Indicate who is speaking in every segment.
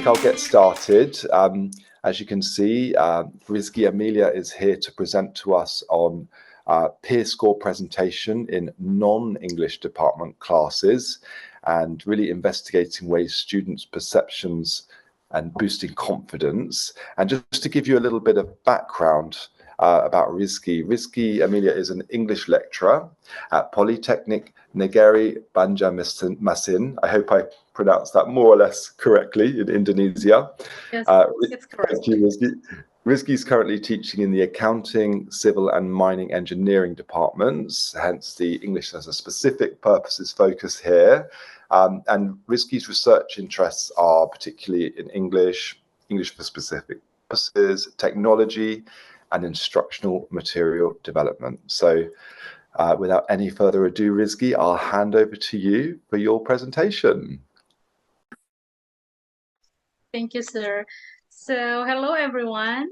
Speaker 1: I'll get started. As you can see, Rizky Amelia is here to present to us on peer score presentation in non-English department classes and really investigating ways students' perceptions and boosting confidence. And just to give you a little bit of background about Rizky. Rizky Amelia is an English lecturer at Politeknik Negeri Banjarmasin. I hope I pronounced that more or less correctly in Indonesia.
Speaker 2: Yes, it's correct.
Speaker 1: Thank you, Rizky. Rizky is currently teaching in the accounting, civil and mining engineering departments, hence the English as a specific purposes focus here. And Rizky's research interests are particularly in English for specific purposes, technology, and instructional material development. So without any further ado, Rizky, I'll hand over to you for your presentation.
Speaker 2: Thank you, sir. So hello, everyone.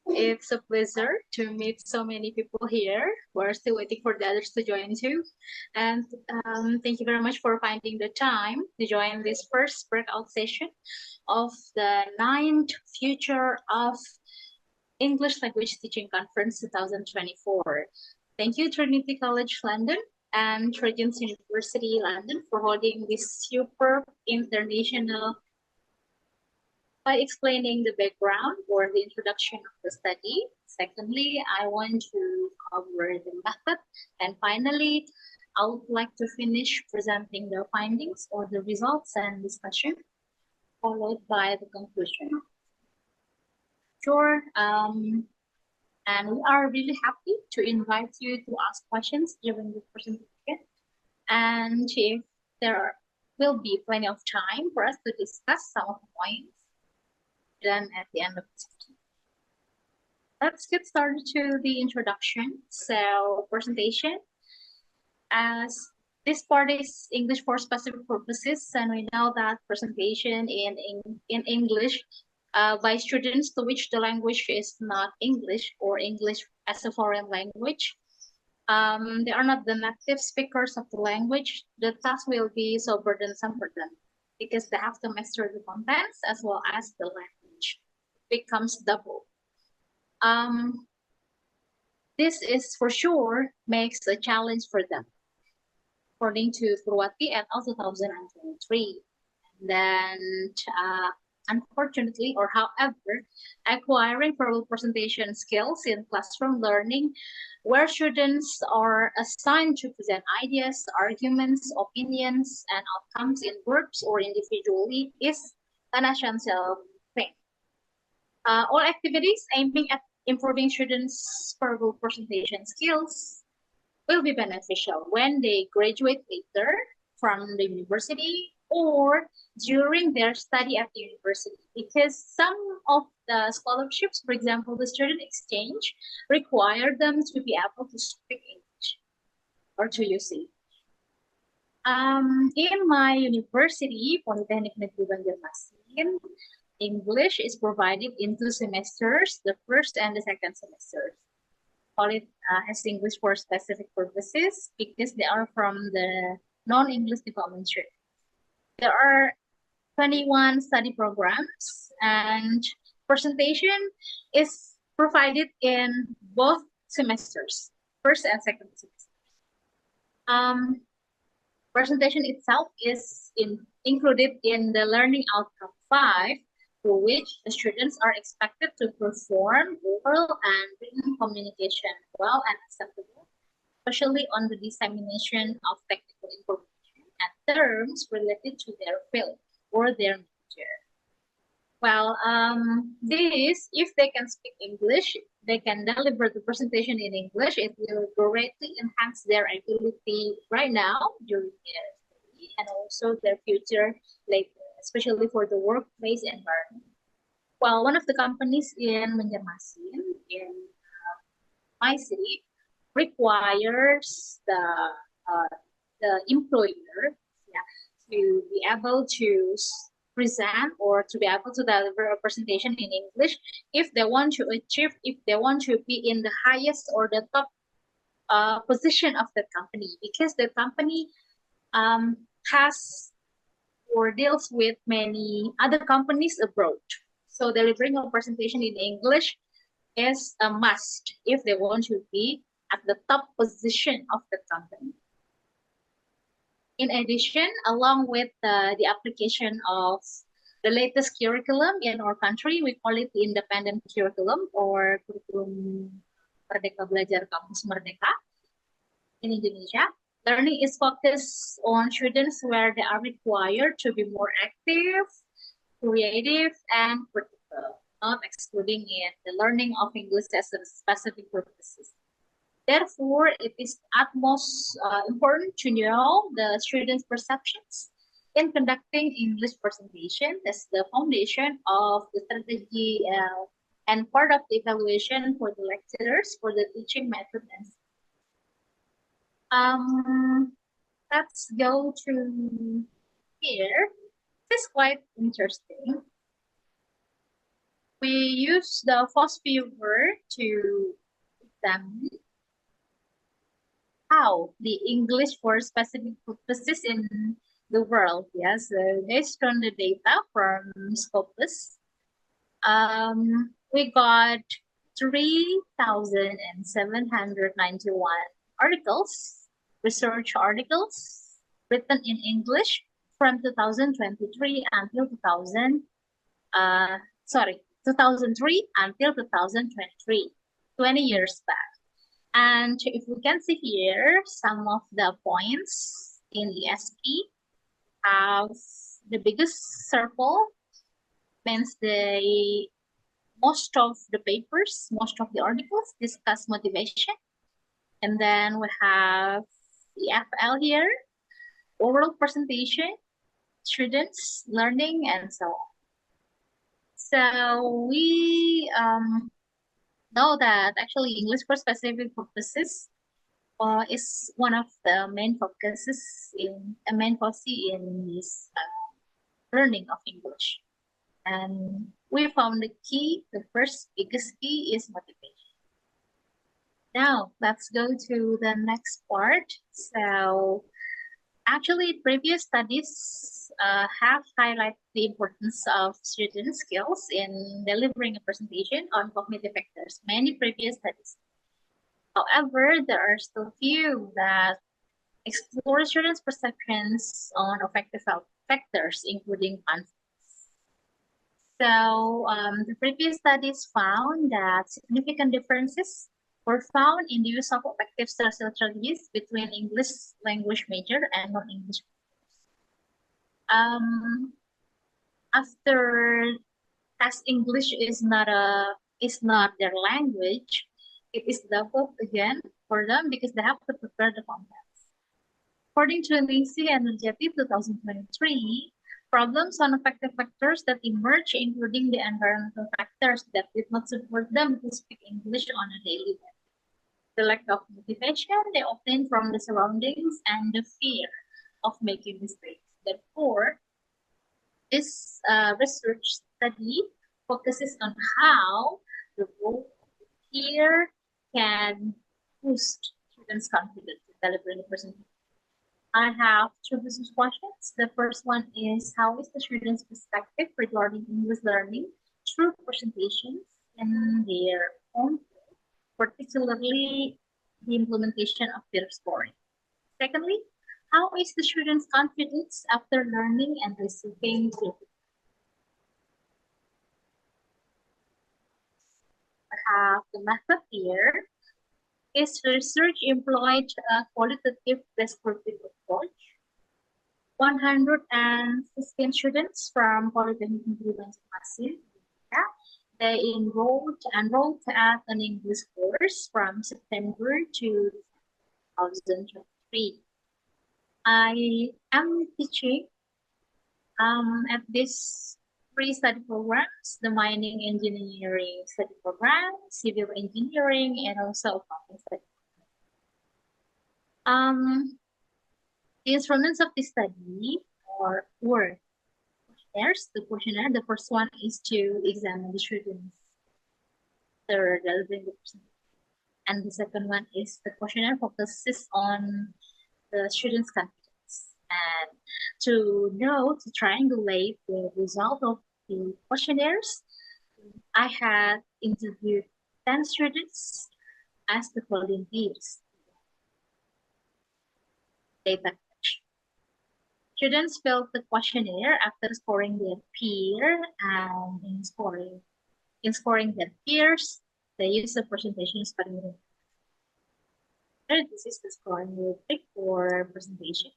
Speaker 2: It's a pleasure to meet so many people here. We're still waiting for the others to join too. And thank you very much for finding the time to join this first breakout session of the 9th Future of English Language Teaching Conference 2024. Thank you, Trinity College London and Regent's University London for holding this superb international by explaining the background or the introduction of the study. Secondly, I want to cover the method. And finally, I would like to finish presenting the findings or the results and discussion, followed by the conclusion. Sure. And we are really happy to invite you to ask questions during the presentation. And if there will be plenty of time for us to discuss some of the points, then at the end of the session. Let's get started to the introduction. So presentation, as this part is English for specific purposes, and we know that presentation in English by students to which the language is not English or English as a foreign language. They are not the native speakers of the language. The task will be so burdensome for them because they have to master the contents as well as the language. It becomes double. This is for sure makes a challenge for them, according to Purwati et al. 2023. And then, unfortunately, or however, acquiring verbal presentation skills in classroom learning, where students are assigned to present ideas, arguments, opinions, and outcomes in groups or individually, is an essential thing. All activities aiming at improving students' verbal presentation skills will be beneficial when they graduate later from the university or during their study at the university, because some of the scholarships, for example, the student exchange, require them to be able to speak English or to use it. In my university, Politeknik Negeri Banjarmasin, English is provided in 2 semesters, the first and the second semesters. Call it as English for specific purposes because they are from the non-English department. There are 21 study programs and presentation is provided in both semesters, first and second semester. Presentation itself is included in the learning outcome 5, for which the students are expected to perform oral and written communication well and acceptable, especially on the dissemination of technical information and terms related to their field or their major. Well, this, if they can speak English, they can deliver the presentation in English, it will greatly enhance their ability right now during their study and also their future later, especially for the workplace environment. Well, one of the companies in Banjarmasin, in my city, requires the employer to be able to present or to be able to deliver a presentation in English if they want to achieve, if they want to be in the highest or the top position of the company, because the company has or deals with many other companies abroad. So delivering a presentation in English is a must if they want to be at the top position of the company. In addition, along with the application of the latest curriculum in our country, we call it the independent curriculum or curriculum Merdeka Belajar Kampus Merdeka in Indonesia. Learning is focused on students where they are required to be more active, creative, and critical, not excluding it, the learning of English as a specific purposes. Therefore, it is utmost important to know the students' perceptions in conducting English presentation as the foundation of the strategy and part of the evaluation for the lecturers for the teaching method. Let's go to here. This is quite interesting. We use the FOSS viewer to examine how the English for specific purposes in the world. Yes, based on the data from Scopus, we got 3,791 articles, research articles written in English from 2023 until 2003 until 2023, 20 years back. And if we can see here, some of the points in ESP have the biggest circle, means the most of the papers, most of the articles discuss motivation. And then we have the FL here, oral presentation, students, learning, and so on. So we know that actually English for specific purposes is one of the main focuses in this learning of English. And we found the key, the first biggest key is motivation. Now let's go to the next part. So actually previous studies have highlighted the importance of student skills in delivering a presentation on cognitive factors, many previous studies. However, there are still few that explore students' perceptions on affective factors, including confidence. So the previous studies found that significant differences were found in the use of affective strategies between English language major and non-English majors. After, as English is not their language, it is doubled again for them because they have to prepare the content. According to Rizky and Rizky 2023, problems on affective factors that emerge, including the environmental factors that did not support them to speak English on a daily basis. The lack of motivation they obtain from the surroundings and the fear of making mistakes. Therefore, this research study focuses on how the role of fear can boost students' confidence in delivering the presentation. I have two business questions. The first one is, how is the student's perspective regarding English learning through presentations in their own field, particularly the implementation of peer scoring? Secondly, how is the student's confidence after learning and receiving feedback? I have the method here. Is research employed a qualitative descriptive approach? 116 students from Politeknik Negeri Banjarmasin, they enrolled at an English course from September to 2023. I am teaching at this three study programs: the mining engineering study program, civil engineering, and also accounting study program. The instruments of this study were questionnaires. The questionnaire, the first one is to examine the students' delivering the presentation. And the second one is the questionnaire focuses on the students' confidence. And to triangulate the result of the questionnaires, I had interviewed 10 students as the volunteers. Data collection. Students filled the questionnaire after scoring their peer, and in scoring their peers, they use the presentation scoring rubric. This is the scoring rubric for presentation.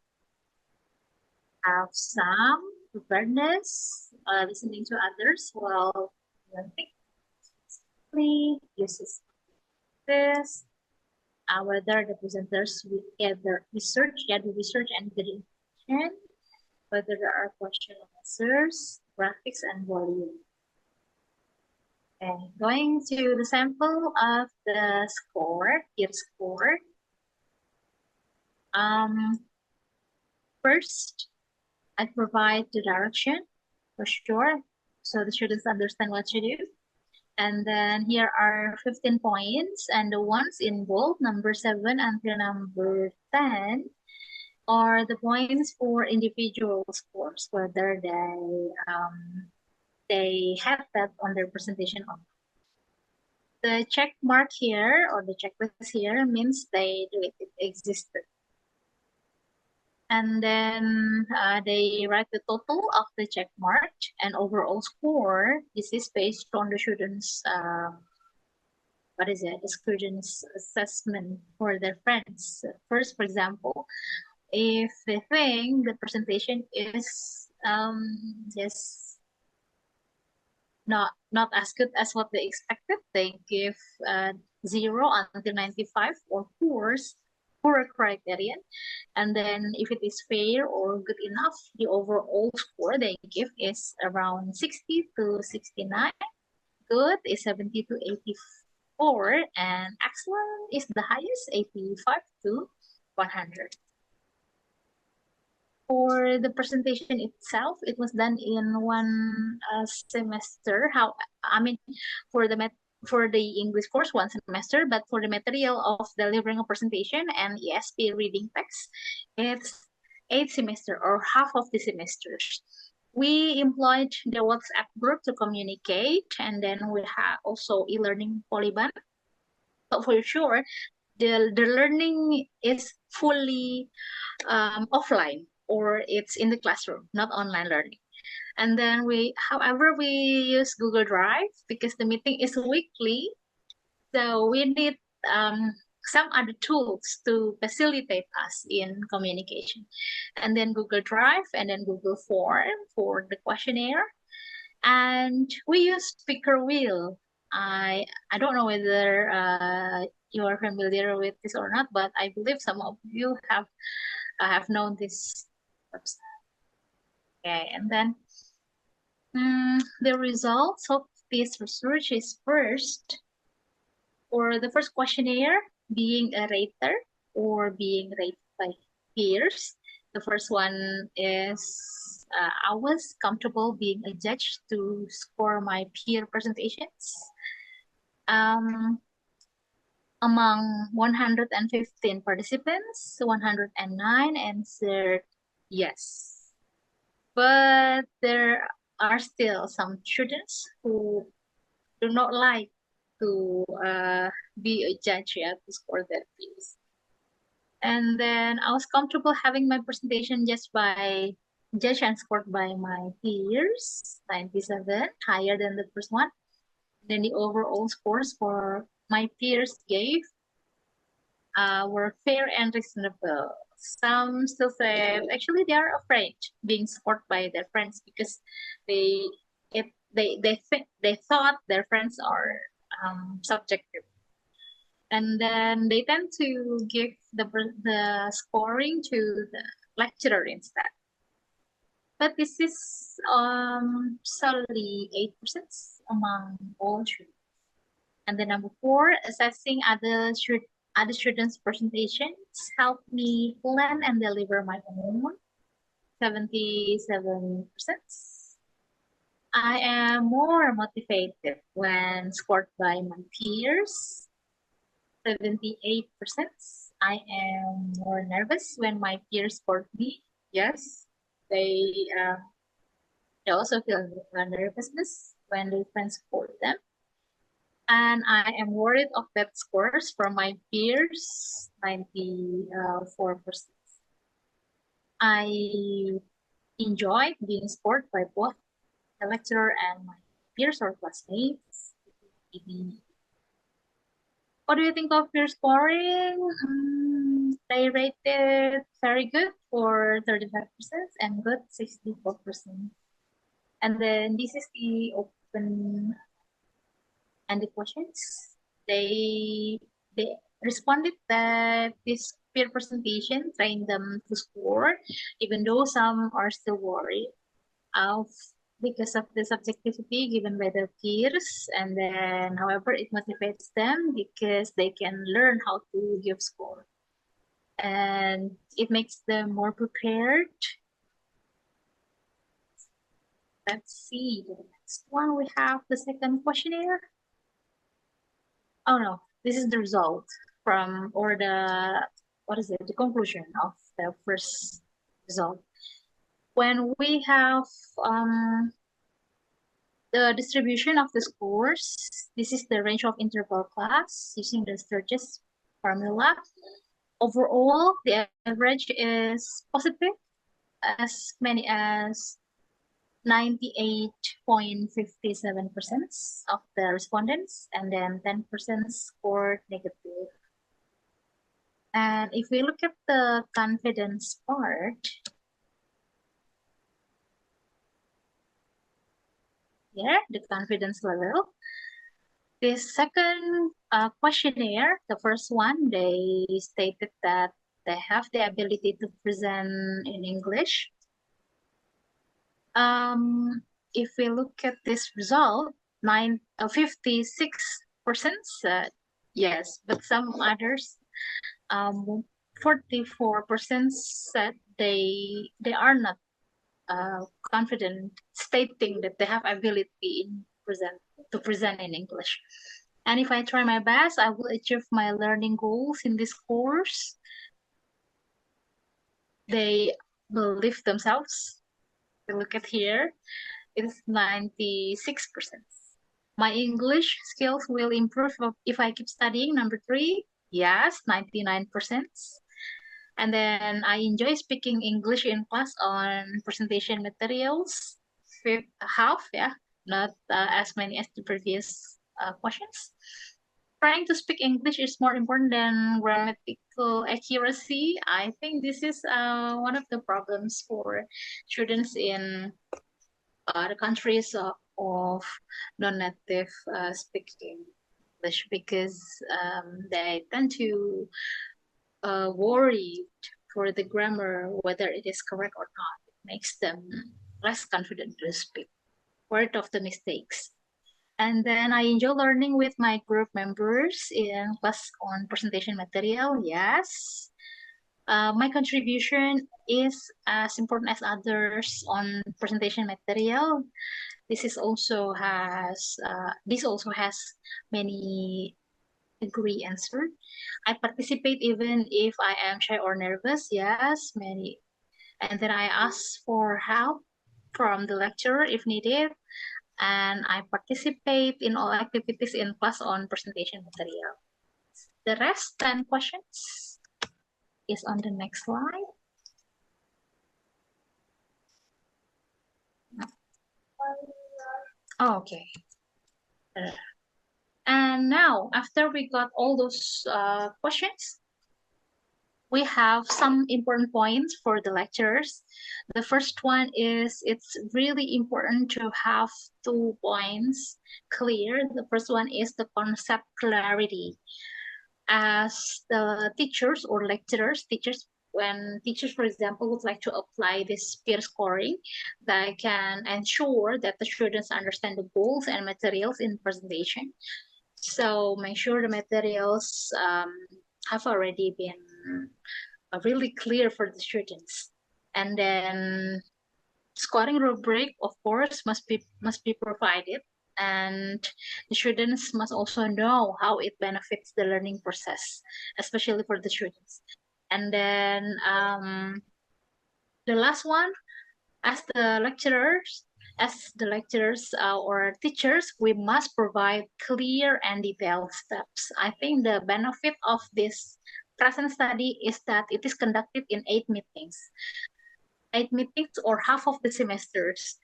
Speaker 2: Have some preparedness, listening to others while learning. Uses this, whether the presenters will gather research and get information, whether there are question answers, graphics, and volume. Okay, going to the sample of the score, peer score. First, I provide the direction for sure, so the students understand what to do. And then here are 15 points, and the ones in bold, number 7 until number 10, are the points for individual scores, whether they have that on their presentation or not. The check mark here, or the checklist here, means it existed. And then they write the total of the check mark and overall score. This is based on the students' the students' assessment for their friends. First, for example, if they think the presentation is just not as good as what they expected, they give 0 until 95 or poor criterion. And then if it is fair or good enough, the overall score they give is around 60 to 69. Good is 70 to 84, and excellent is the highest, 85 to 100. For the presentation itself, it was done in one semester. For the English course, 1 semester, but for the material of delivering a presentation and ESP reading text, it's 8 semesters or half of the semesters. We employed the WhatsApp group to communicate, and then we have also e-learning Polyban. But for sure, the learning is fully offline, or it's in the classroom, not online learning. And then however, we use Google Drive because the meeting is weekly. So we need some other tools to facilitate us in communication. And then Google Drive, and then Google Form for the questionnaire. And we use speaker wheel. I don't know whether you are familiar with this or not, but I believe some of you have known this website. Okay, and then the results of this research is first, for the first questionnaire, being a rater or being rated by peers. The first one is I was comfortable being a judge to score my peer presentations. Among 115 participants, 109 answered yes. But there are still some students who do not like to be a judge to score their peers. And then I was comfortable having my presentation just judged and scored by my peers, 97, higher than the first one. Then the overall scores for my peers gave were fair and reasonable. Some still say actually they are afraid being scored by their friends because they thought their friends are subjective, and then they tend to give the scoring to the lecturer instead. But this is solely 8% among all students. And then number 4, assessing other students' presentations helped me plan and deliver my own, 77%. I am more motivated when scored by my peers, 78%. I am more nervous when my peers scored me, yes, they also feel nervousness when they transport them. And I am worried of that scores from my peers, 94%. I enjoy being scored by both the lecturer and my peers or classmates. What do you think of your scoring? They rated very good for 35% and good 64%. And then this is the open and the questions. They responded that this peer presentation trained them to score, even though some are still worried of because of the subjectivity given by the peers, and then however it motivates them because they can learn how to give score and it makes them more prepared. Let's see the next one. We have the second questionnaire. Oh no, this is the result from, or the, what is it, the conclusion of the first result. When we have the distribution of the scores, this is the range of interval class using the Sturges formula. Overall, the average is positive, as many as 98.57% of the respondents, and then 10% scored negative. And if we look at the confidence part, here, the confidence level, this second questionnaire, the first one, they stated that they have the ability to present in English. If we look at this result, 56% said yes, but some others, 44% said they are not confident, stating that they have ability to present in English. And if I try my best, I will achieve my learning goals in this course. They believe themselves. If you look at here, it's 96%. My English skills will improve if I keep studying. Number 3, yes, 99%. And then I enjoy speaking English in class on presentation materials. Half, yeah, not as many as the previous questions. Trying to speak English is more important than grammatical accuracy. I think this is one of the problems for students in the countries of non-native speaking English, because they tend to worry for the grammar, whether it is correct or not. It makes them less confident to speak. Part of the mistakes. And then I enjoy learning with my group members in class on presentation material. Yes. My contribution is as important as others on presentation material. This also has many agree answer. I participate even if I am shy or nervous. Yes, many. And then I ask for help from the lecturer if needed. And I participate in all activities in class on presentation material. The rest 10 questions is on the next slide. Oh, okay. And now, after we got all those questions, we have some important points for the lecturers. The first one is it's really important to have 2 points clear. The first one is the concept clarity. As the teachers or lecturers, when teachers, for example, would like to apply this peer scoring, they can ensure that the students understand the goals and materials in presentation. So make sure the materials have already been really clear for the students. And then scoring rubric, of course, must be provided, and the students must also know how it benefits the learning process, especially for the students. And then The last one, as the lecturers or teachers, we must provide clear and detailed steps. I think the benefit of this present study is that it is conducted in 8 meetings or half of the semesters.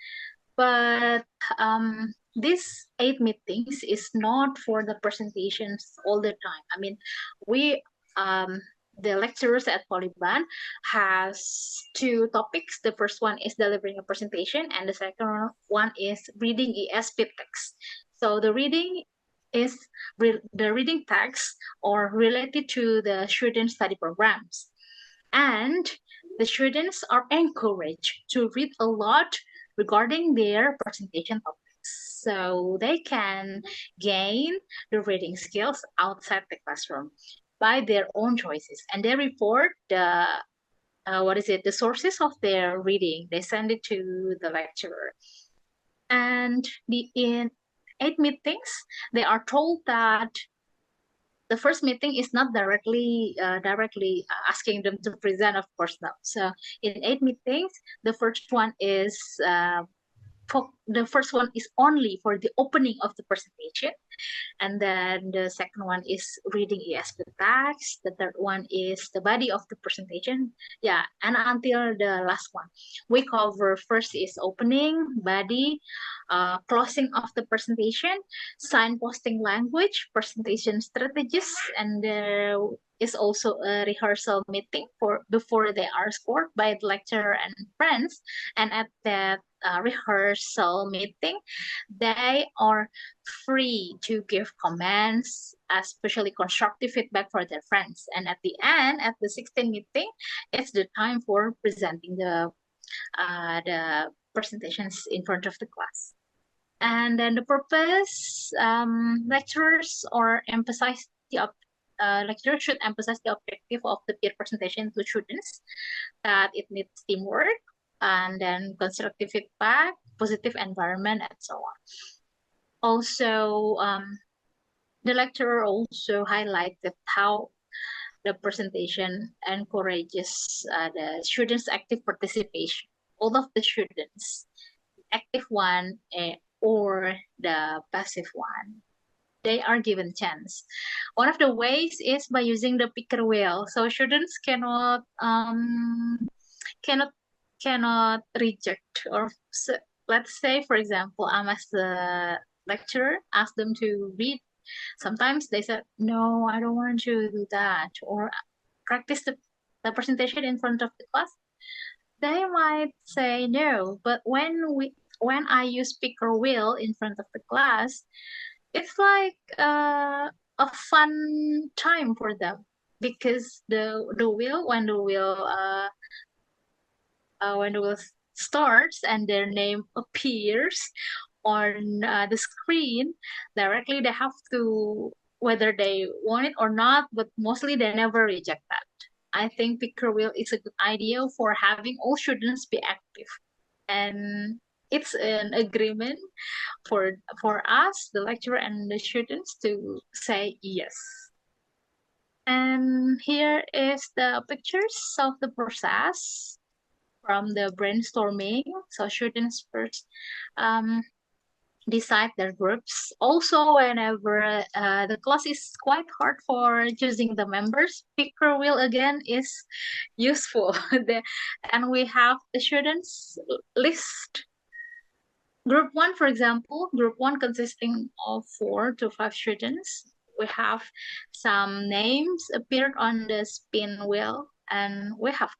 Speaker 2: But these 8 meetings is not for the presentations all the time. I mean, we the lecturers at Polyban has 2 topics. The first one is delivering a presentation, and the second one is reading ESP text. So the reading is the reading text or related to the student study programs. And the students are encouraged to read a lot regarding their presentation topics, so they can gain the reading skills outside the classroom by their own choices. And they report the the sources of their reading. They send it to the lecturer. And in 8 meetings, they are told that the first meeting is not directly asking them to present, of course not. So in 8 meetings, the first one is only for the opening of the presentation, and then the second one is reading ESP text. The third one is the body of the presentation. Yeah, and until the last one, we cover first is opening, body, closing of the presentation, signposting language, presentation strategies, and there is also a rehearsal meeting before they are scored by the lecturer and friends. And at that rehearsal meeting, they are free to give comments, especially constructive feedback for their friends. And at the end, at the 16th meeting, it's the time for presenting the presentations in front of the class. And then the purpose, lecturers should emphasize the objective of the peer presentation to students, that it needs teamwork, and then constructive feedback, positive environment, and so on. Also, the lecturer also highlighted how the presentation encourages the students' active participation. All of the students, active one or the passive one, they are given chance. One of the ways is by using the picker wheel. So students cannot reject, or let's say, for example, I'm as the lecturer, ask them to read. Sometimes they said, no, I don't want to do that, or practice the presentation in front of the class. They might say no, but when I use picker wheel in front of the class, it's like a fun time for them, because the wheel when the wheel starts and their name appears on the screen, directly they have to, whether they want it or not, but mostly they never reject that. I think picker wheel is a good idea for having all students be active, and it's an agreement for us, the lecturer and the students, to say yes. And here is the pictures of the process from the brainstorming. So students first decide their groups. Also, whenever the class is quite hard for choosing the members, picker wheel again is useful. And we have the students list. Group 1, for example, group 1 consisting of 4 to 5 students. We have some names appeared on the spin wheel, and we have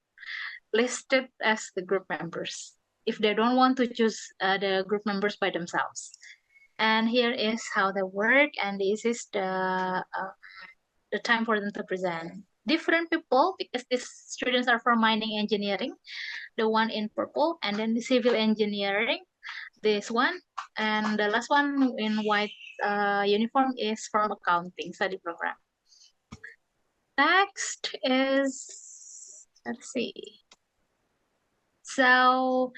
Speaker 2: listed as the group members if they don't want to choose the group members by themselves. And here is how they work, and this is the time for them to present. Different people, because these students are from mining engineering, the one in purple, and then the civil engineering, this one, and the last one in white uniform is from accounting study program. Next is, let's see. So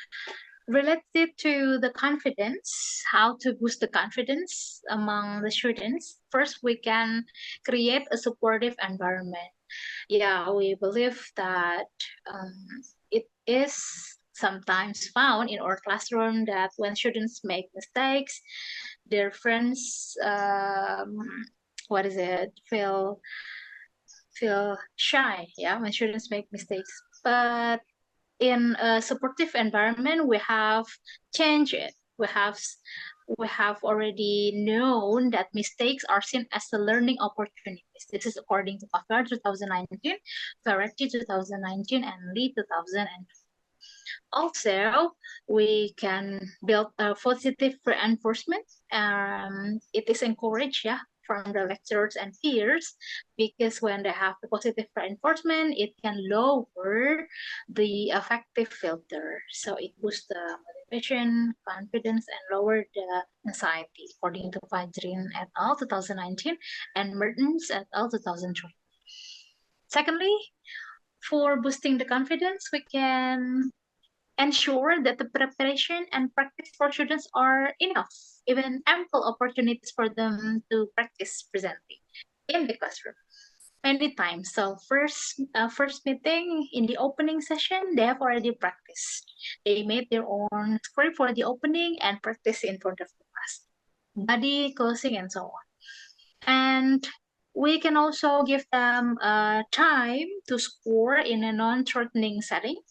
Speaker 2: related to the confidence, how to boost the confidence among the students. First, we can create a supportive environment. yeah, we believe that it is sometimes found in our classroom that when students make mistakes, their friends, feel shy, yeah, when students make mistakes. But in a supportive environment, we have changed it. We have already known that mistakes are seen as a learning opportunities. This is according to Pakar 2019, Variety 2019, and Lee 2020. Also, we can build a positive reinforcement. It is encouraged, yeah, from the lecturers and peers, because when they have the positive reinforcement, it can lower the affective filter. So it boosts the motivation, confidence, and lower the anxiety, according to Fajrin et al. 2019 and Mertens et al. 2020. Secondly, for boosting the confidence, we can ensure that the preparation and practice for students are enough, even ample opportunities for them to practice presently in the classroom many times. So first meeting in the opening session, they have already practiced. They made their own script for the opening and practice in front of the class, body closing, and so on. And we can also give them time to score in a non-threatening setting.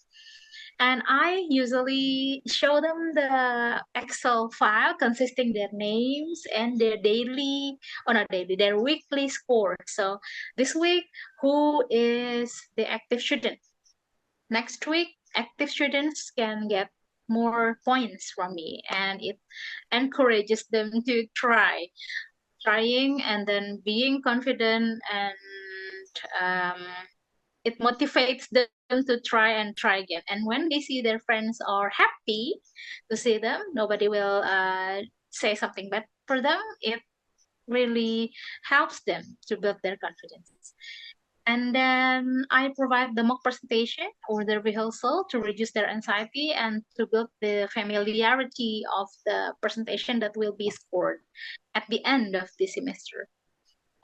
Speaker 2: And I usually show them the Excel file consisting their names and their their weekly score. So this week, who is the active student? Next week, active students can get more points from me, and it encourages them to trying and then being confident, and it motivates them to try and try again. And when they see their friends are happy to see them, nobody will say something bad for them. It really helps them to build their confidence. And then I provide the mock presentation or the rehearsal to reduce their anxiety and to build the familiarity of the presentation that will be scored at the end of the semester.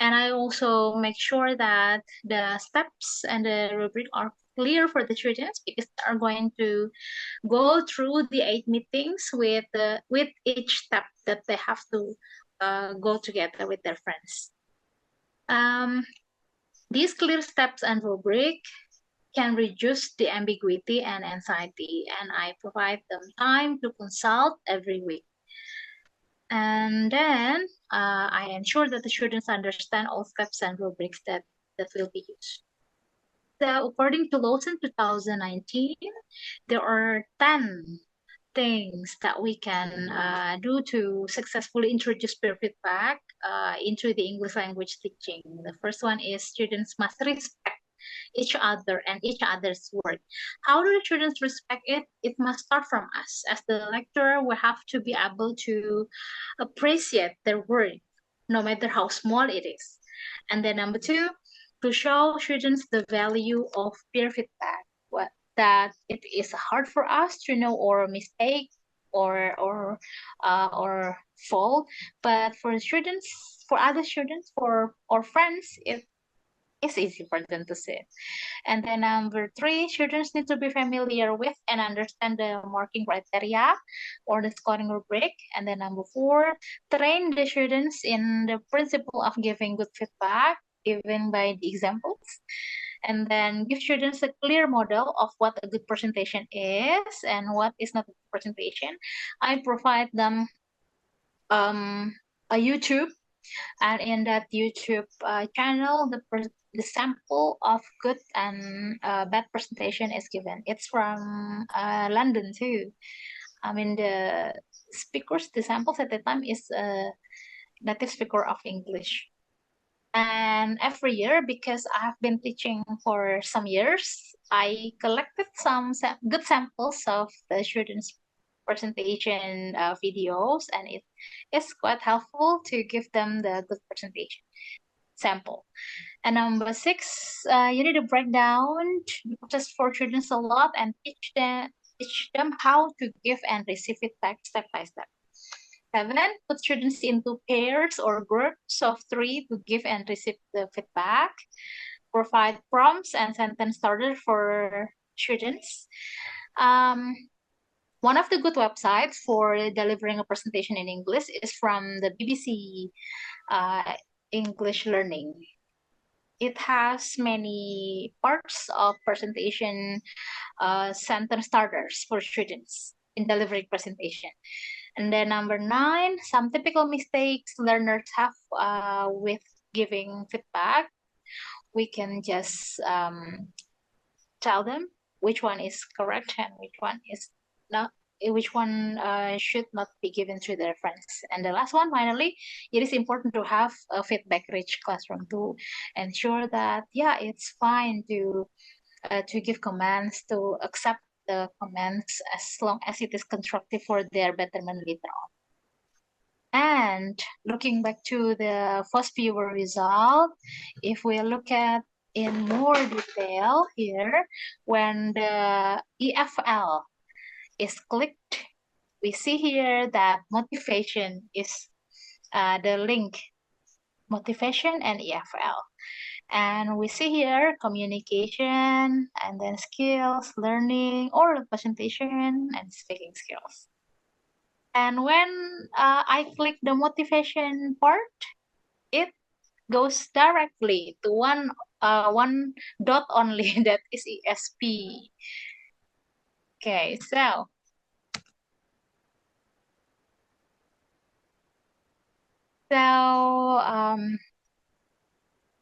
Speaker 2: And I also make sure that the steps and the rubric are clear for the students, because they are going to go through the 8 meetings with each step that they have to go together with their friends. These clear steps and rubric can reduce the ambiguity and anxiety, and I provide them time to consult every week. And then I ensure that the students understand all steps and rubrics that will be used. So according to Lawson 2019, there are 10 things that we can do to successfully introduce peer feedback into the English language teaching. The first one is students must respect each other and each other's work. How do the students respect it? It must start from us. As the lecturer, we have to be able to appreciate their work, no matter how small it is. And then number 2, to show students the value of peer feedback. That it is hard for us to know our mistake or fault, but for students, for other students, for our friends, it's easy for them to see. And then number 3, students need to be familiar with and understand the marking criteria or the scoring rubric. And then number 4, train the students in the principle of giving good feedback, given by the examples. And then give students a clear model of what a good presentation is and what is not a good presentation. I provide them a YouTube, and in that YouTube channel, the sample of good and bad presentation is given. It's from London too. I mean, the samples at the time is a native speaker of English. And every year, because I have been teaching for some years, I collected some good samples of the students' presentation videos, and it is quite helpful to give them the good presentation sample. And number 6, you need to break down the process for students a lot and teach them how to give and receive feedback step by step. 7, put students into pairs or groups of 3 to give and receive the feedback. provide prompts and sentence starters for students. One of the good websites for delivering a presentation in English is from the BBC English Learning. It has many parts of presentation sentence starters for students in delivering presentation. And then number 9, some typical mistakes learners have with giving feedback. We can just tell them which one is correct and which one is not, which one should not be given to their friends. And the last one, finally, it is important to have a feedback-rich classroom to ensure that, yeah, it's fine to give commands, to accept the comments as long as it is constructive for their betterment later on. And looking back to the first viewer result, if we look at in more detail here, when the EFL is clicked, we see here that motivation is the link, motivation and EFL. And we see here communication and then skills, learning, oral presentation, and speaking skills. And when I click the motivation part, it goes directly to one dot only, that is ESP. Okay, so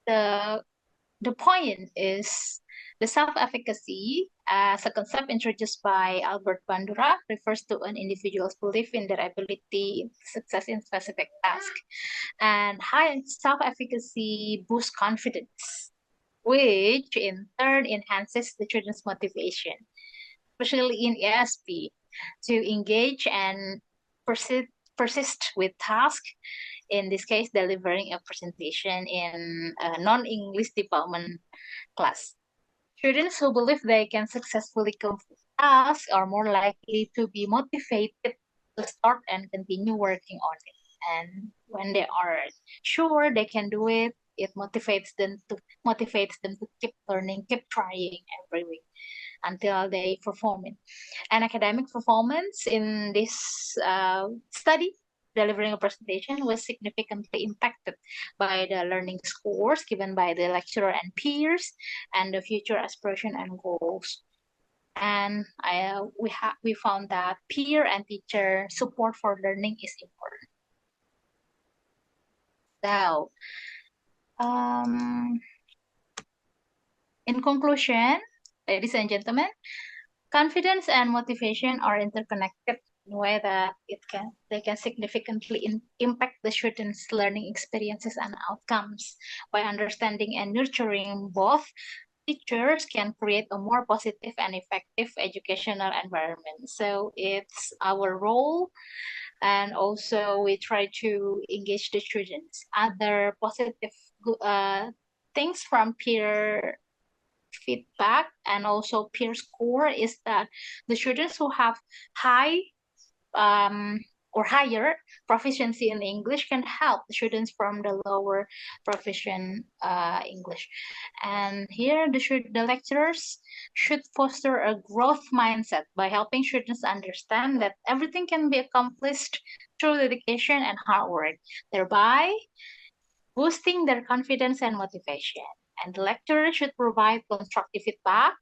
Speaker 2: the point is the self-efficacy as a concept introduced by Albert Bandura refers to an individual's belief in their ability to success in specific task. And high self-efficacy boosts confidence, which in turn enhances the children's motivation, especially in ESP, to engage and persist with tasks, in this case, delivering a presentation in a non-English department class. Students who believe they can successfully complete tasks are more likely to be motivated to start and continue working on it. And when they are sure they can do it, it motivates them to keep learning, keep trying every week until they perform it. And academic performance in this study, delivering a presentation, was significantly impacted by the learning scores given by the lecturer and peers and the future aspiration and goals. And we found that peer and teacher support for learning is important. So, in conclusion, ladies and gentlemen, confidence and motivation are interconnected in a way that they can significantly impact the students' learning experiences and outcomes. By understanding and nurturing both, teachers can create a more positive and effective educational environment. So it's our role, and also we try to engage the students. Other positive things from peer feedback and also peer score is that the students who have high or higher proficiency in English can help the students from the lower proficient English. And here the lecturers should foster a growth mindset by helping students understand that everything can be accomplished through dedication and hard work, thereby boosting their confidence and motivation. And the lecturer should provide constructive feedback,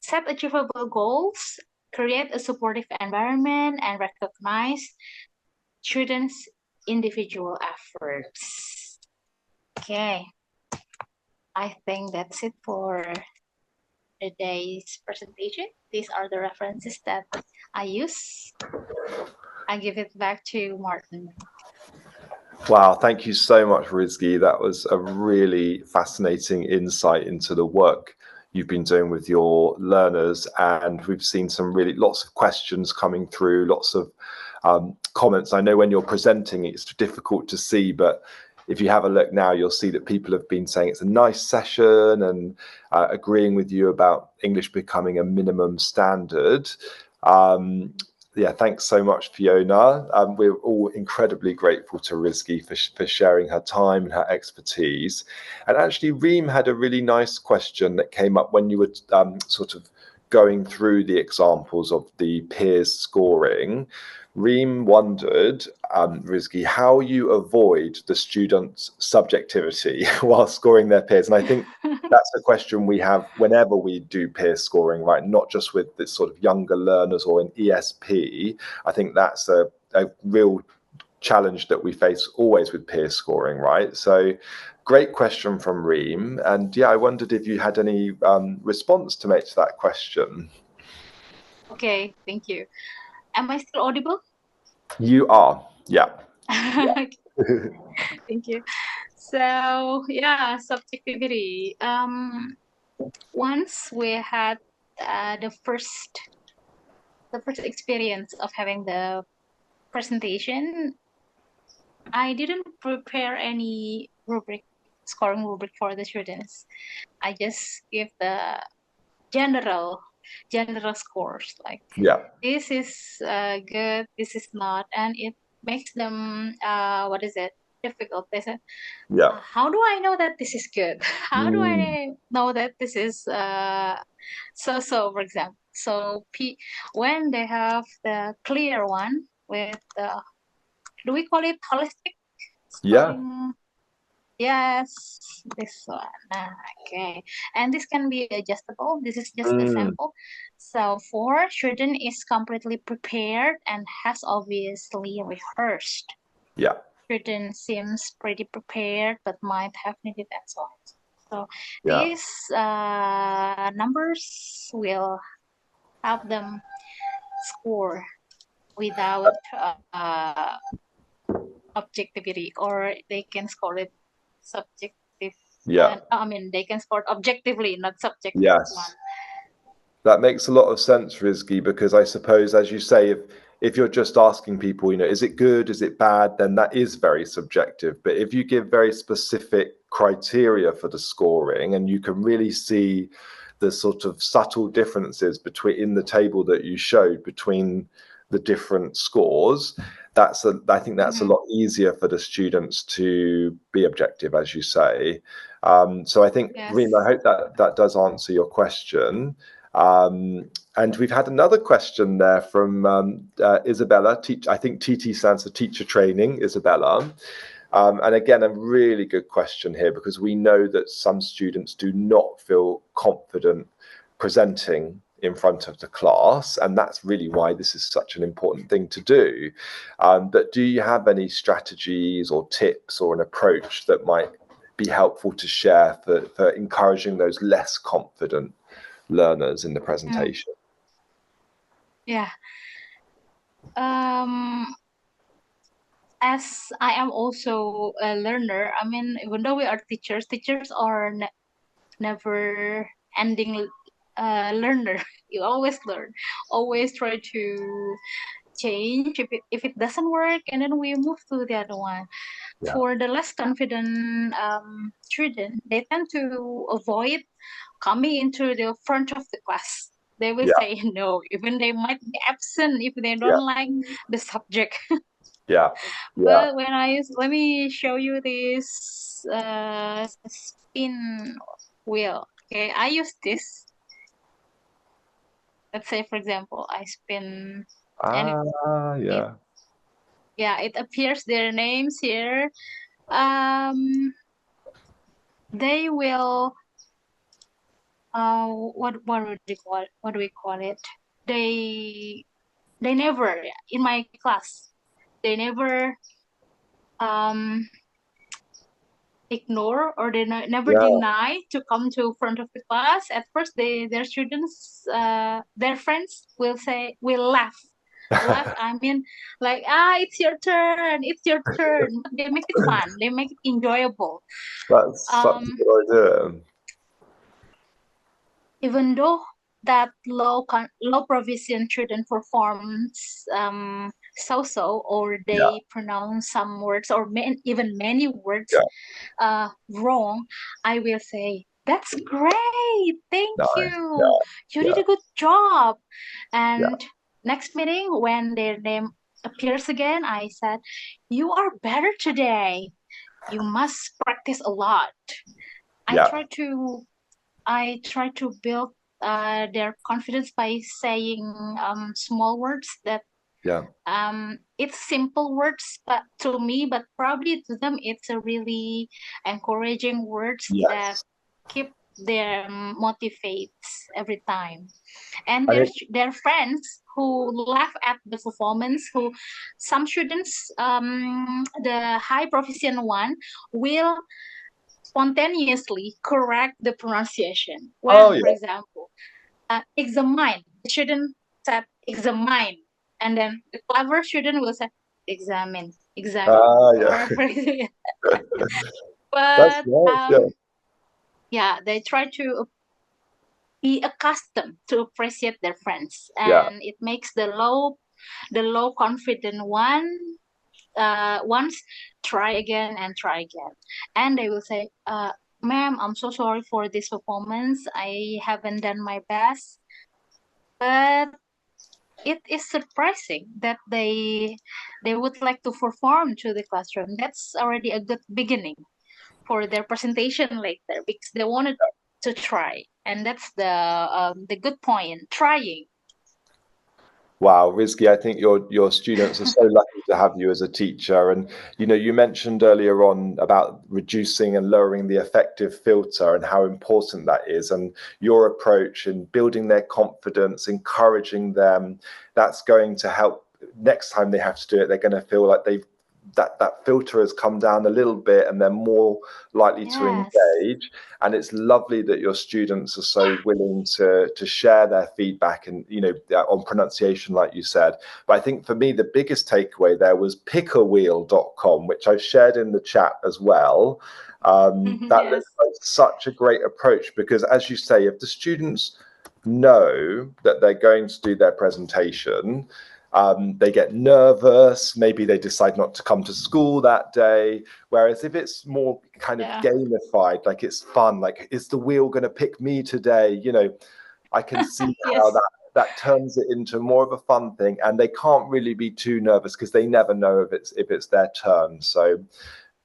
Speaker 2: set achievable goals, create a supportive environment, and recognize students' individual efforts. Okay, I think that's it for today's presentation. These are the references that I use. I give it back to Martin.
Speaker 1: Wow, thank you so much, Rizky. That was a really fascinating insight into the work you've been doing with your learners, and we've seen lots of questions coming through, lots of comments. I know when you're presenting it's difficult to see, but if you have a look now, you'll see that people have been saying it's a nice session and agreeing with you about English becoming a minimum standard. Yeah, thanks so much, Fiona. We're all incredibly grateful to Rizky for sharing her time and her expertise. And actually, Reem had a really nice question that came up when you were sort of going through the examples of the peers scoring. Reem wondered, Rizky, how you avoid the students' subjectivity while scoring their peers. And I think that's a question we have whenever we do peer scoring, right? Not just with this sort of younger learners or in ESP. I think that's a real challenge that we face always with peer scoring, right? So great question from Reem. And yeah, I wondered if you had any response to make to that question.
Speaker 2: Okay, thank you. Am I still audible?
Speaker 1: You are, yeah.
Speaker 2: Thank you. So yeah, subjectivity. Once we had the first experience of having the presentation, I didn't prepare any scoring rubric for the students. I just give the general scores, like this is good, this is not, and it makes them difficult. They said, how do I know that this is good? How do I know that this is so for example? So when they have the clear one with do we call it holistic scoring? Yes, this one. Okay, and this can be adjustable. This is just a sample. So for student is completely prepared and has obviously rehearsed.
Speaker 1: Yeah.
Speaker 2: Student seems pretty prepared but might have needed and so on. So these numbers will help them score without objectivity, or they can score it subjective. I mean, they can score objectively, not subjective.
Speaker 1: Yes. That makes a lot of sense, Rizky, because I suppose, as you say, if you're just asking people, is it good, is it bad, then that is very subjective. But if you give very specific criteria for the scoring, and you can really see the sort of subtle differences in the table that you showed between the different scores, I think that's a lot easier for the students to be objective, as you say. So I think, Reem, I hope that does answer your question. And we've had another question there from Isabella. I think TT stands for teacher training, Isabella. And again, a really good question here, because we know that some students do not feel confident presenting in front of the class, and that's really why this is such an important thing to do. But do you have any strategies or tips or an approach that might be helpful to share for encouraging those less confident learners in the presentation?
Speaker 2: Yeah. As I am also a learner, I mean, even though we are teachers are never ending learner. You always learn, always try to change if it doesn't work, and then we move to the other one. For the less confident student, they tend to avoid coming into the front of the class. They will say no, even they might be absent if they don't like the subject. But when let me show you this spin wheel. Okay, I use this. Let's say, for example, I spin. It appears their names here. They will. What do we call it? They never, in my class, they never ignore, or they never deny to come to front of the class. At first, their students, their friends will laugh. I mean, like, it's your turn, But they make it fun, they make it enjoyable.
Speaker 1: That's such a good idea.
Speaker 2: Even though that low provision student performs so, or they pronounce some words, or even many words wrong, I will say, that's great, thank you, you did a good job. And next meeting, when their name appears again, I said, "You are better today. You must practice a lot."
Speaker 1: Yeah.
Speaker 2: I try to build their confidence by saying small words that it's simple words, but to me, but probably to them, it's a really encouraging words that keep them motivates every time. And their friends who laugh at the performance, who some students, the high proficient one, will spontaneously correct the pronunciation. When, for example, examine, the student said examine, and then the clever student will say examine. But they try to be accustomed to appreciate their friends, and it makes the low confident ones try again and try again, and they will say, "Ma'am, I'm so sorry for this performance. I haven't done my best." But it is surprising that they would like to perform to the classroom. That's already a good beginning for their presentation later, because they wanted to try, and that's the good point, trying.
Speaker 1: Wow, Rizky, I think your students are so lucky to have you as a teacher. And you mentioned earlier on about reducing and lowering the affective filter and how important that is, and your approach in building their confidence, encouraging them. That's going to help next time they have to do it. They're going to feel like that filter has come down a little bit, and they're more likely to engage. And it's lovely that your students are so willing to share their feedback and on pronunciation, like you said. But I think for me the biggest takeaway there was pickerwheel.com, which I've shared in the chat as well. That looks like such a great approach, because as you say, if the students know that they're going to do their presentation, they get nervous, maybe they decide not to come to school that day. Whereas if it's more kind of gamified, like it's fun, like, is the wheel going to pick me today? I can see how that turns it into more of a fun thing, and they can't really be too nervous because they never know if it's their turn. So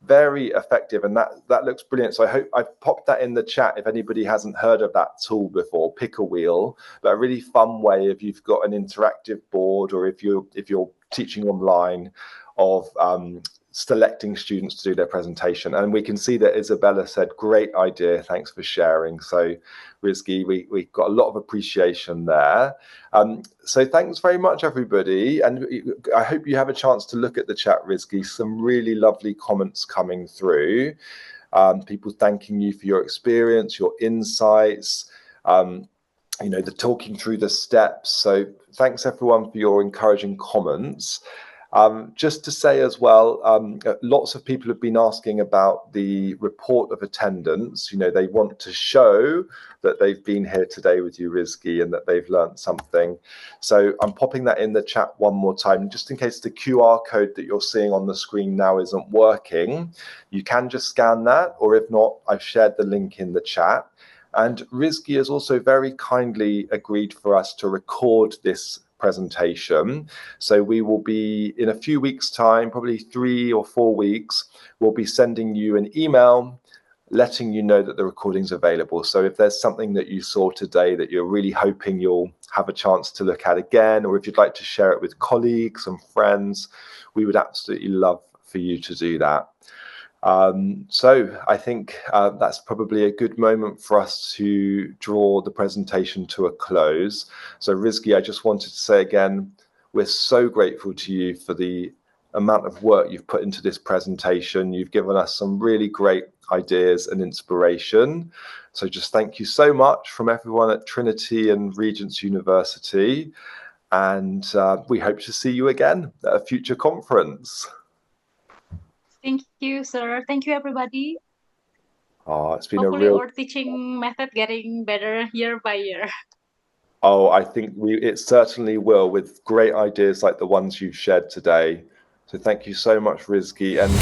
Speaker 1: very effective, and that looks brilliant. So I hope I've popped that in the chat if anybody hasn't heard of that tool before, Pick a Wheel. But a really fun way, if you've got an interactive board, or if you're teaching online, of selecting students to do their presentation. And we can see that Isabella said, great idea, thanks for sharing. So Rizky, we got a lot of appreciation there. So thanks very much, everybody. And I hope you have a chance to look at the chat, Rizky. Some really lovely comments coming through. People thanking you for your experience, your insights, the talking through the steps. So thanks everyone for your encouraging comments. Just to say as well, lots of people have been asking about the report of attendance. They want to show that they've been here today with you, Rizky, and that they've learned something. So I'm popping that in the chat one more time, just in case the QR code that you're seeing on the screen now isn't working. You can just scan that, or if not, I've shared the link in the chat. And Rizky has also very kindly agreed for us to record this presentation. So we will be, in a few weeks' time, probably 3 or 4 weeks, we'll be sending you an email letting you know that the recording's available. So if there's something that you saw today that you're really hoping you'll have a chance to look at again, or if you'd like to share it with colleagues and friends, we would absolutely love for you to do that. So I think that's probably a good moment for us to draw the presentation to a close. So Rizky, I just wanted to say again, we're so grateful to you for the amount of work you've put into this presentation. You've given us some really great ideas and inspiration. So just thank you so much from everyone at Trinity and Regent's University. And we hope to see you again at a future conference.
Speaker 2: Thank you, sir. Thank you, everybody.
Speaker 1: Oh, it's been
Speaker 2: Hopefully our teaching method getting better year by year.
Speaker 1: Oh, I think it certainly will, with great ideas like the ones you've shared today. So thank you so much, Rizky. And